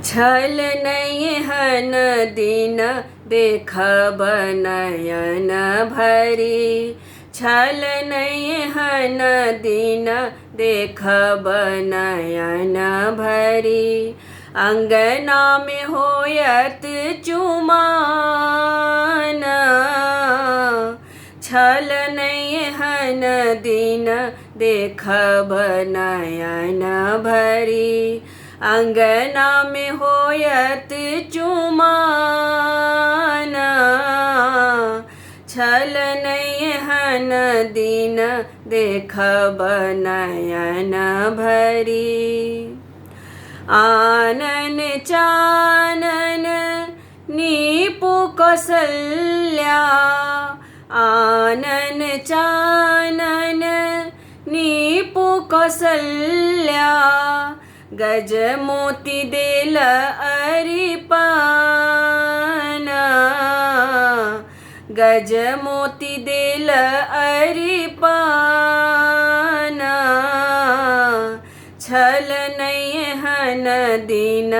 छल नयन दिन देखब नयन भरी। छल नयन दिन देखब नयन भरी। अंगना में होयत चुमान। छल नयन दिन देखब नयन भरी। अंगना में होयत चुमान। छल नयन दिन देखब नयन भरी। आनन चानन नीपु कौसल्या। आनन चानन नीपु कौसल्या। गज मोती देल अरिपन। गज मोती देल अरिपन। छल नयन दिन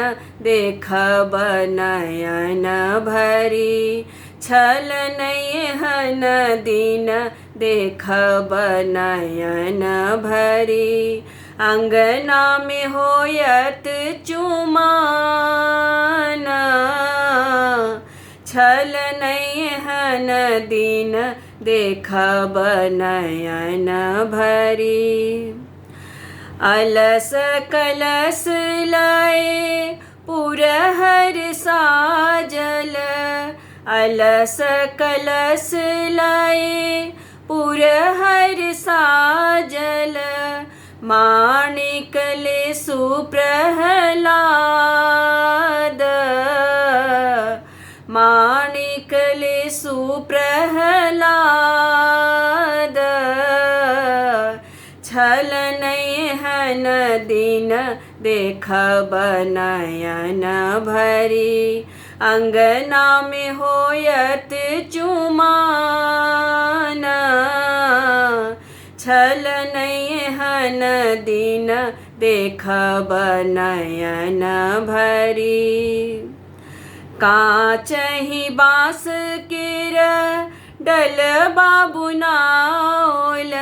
देखब नयन भरी। छल नयन दिन देखब नयन भरी। अंगना में होयत चुमान। छल नयन दिन देखब नयन भरी। अलस कलश लये पुरहर साजल। अलस कलश लये पुरहर साजल। माणिक लेसु प्रहलाद। माणिक लेसु प्रहलाद। छल नयन दिन देखब नयन भरी। अंगना में होयत चुमान। छल नयन दिन देखब नयन भरी। काचहि बाँस केर डलबा बुनाओल।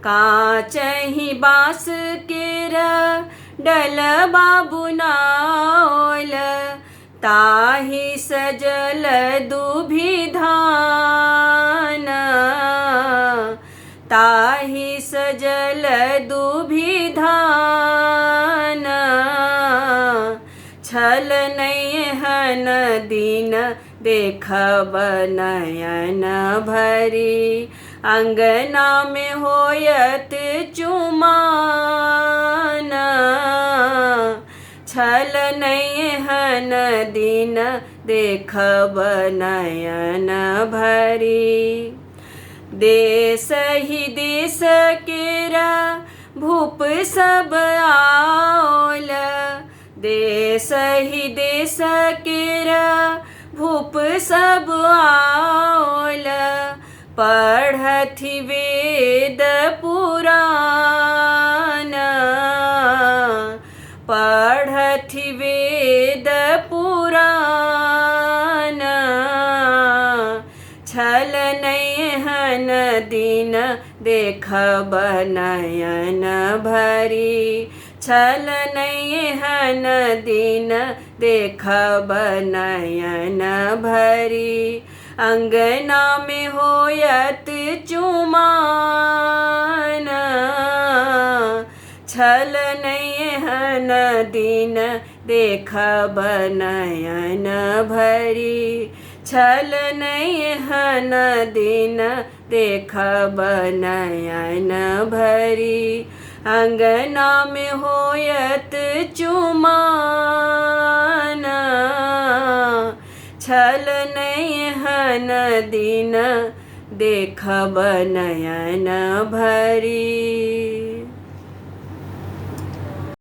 काचहि बाँस केर डलबा बुनाओल। ताहि सजल दुभिधान। ताहि सजल दुभिधान। छल नयन दिन देखब नयन भरी। अंगना में होयत चुमान। छल नयन दिन देखब नयन भरी। देश ही देश केरा भूप सब आओल। देश ही देश केरा भूप सब आओल। पढ़थि वेद पुराण। पढ़थि वेद पुराण। छल नयन दिन देखब नयन भरी। छल नयन दिन देखब नयन भरी। अंगना में होयत चुमान। छल नयन दिन देखब नयन भरी। छल नयन दिन देखब नयन भरी। अंगना में होयत चुमान। छल नयन दिन देखब नयन भरी।